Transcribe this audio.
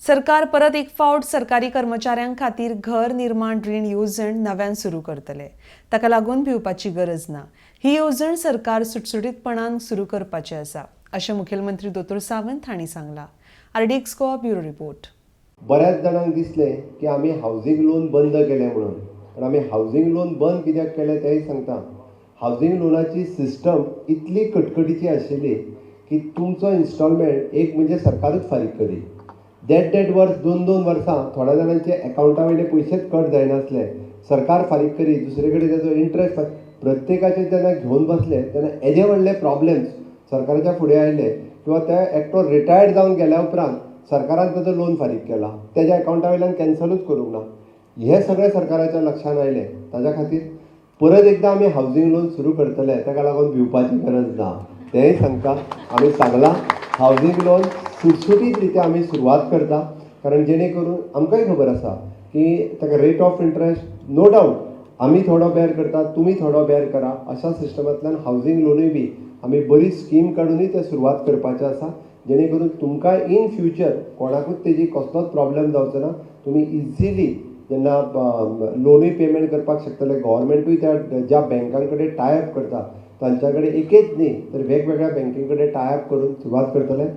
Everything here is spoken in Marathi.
सरकार परत एक फावट सरकारी कर्मचाऱ्यांक खातीर घर निर्माण रीण येवजण नव्यान सुरू करतले. ताका लागून भिवपाची गरज ना. ही येवजण सरकार सुटसुटीतपणान सुरू करपाचें आसा, अशें मुखेलमंत्री दोतोर सावंत हांणी सांगलां. RDX Goa bureau report. बऱ्याच जाणांक दिसलें की आमी हावजींग लोन बंद केले म्हणून, पण आमी हावजींग लोन बंद कित्याक केले तेंय सांगता. हावजींग लोनाची सिस्टम इतली कटकटीची आशिल्ली की तुमचो इन्स्टॉलमेंट एक म्हणजे सरकारूच फारीक करी. देड वर्स 2 वर्सां थोड्या जाणांचे अकावंटा वयले पयशेच कट जायनासले. सरकार फारीक करी, दुसरे कडेन ताचो इंट्रस्ट प्रत्येकाचे जेन्ना घेवन बसले तेन्ना हेजे व्हडले प्रॉब्लेम्स सरकाराच्या फुडें आयले. किंवा ते एकटो रिटायर्ड जावन गेल्या उपरांत सरकारान ताचो लोन फारीक केला, तेज्या अकावंटा वयल्यान कॅन्सलूच करूंक ना. हे सगळें सरकाराच्या लक्षांत आयलें. ताच्या खातीर परत एकदां आमी हावजींग लोन सुरू करतले. ताका लागून भिवपाची गरज ना तेंय सांगता. आमी सांगलां हावजींग लोन सुटसुटीत रित्या आमी सुरवात करता, कारण जेणे करून आमकांय खबर आसा की ताका rate of interest no doubt आमी थोडो बेर करता, तुमी थोडो बेर करा. अशा सिस्टमांतल्यान हावजींग लोनूय बी आमी बरी स्कीम काडूनय ते सुरवात करपाचें आसा, जेणे करून तुमकां इन फ्युचर कोणाकूच तेजी कसलोच प्रॉब्लेम जावचो ना. तुमी इजिली जेन्ना लोनूय पेमेंट करपाक शकतले. गव्हर्मेंटूय त्या ज्या बँकां कडेन टाय अप करता तांच्या कडेन एकच न्ही तर वेगवेगळ्या बँकें कडेन टाय अप करून सुरवात करतले.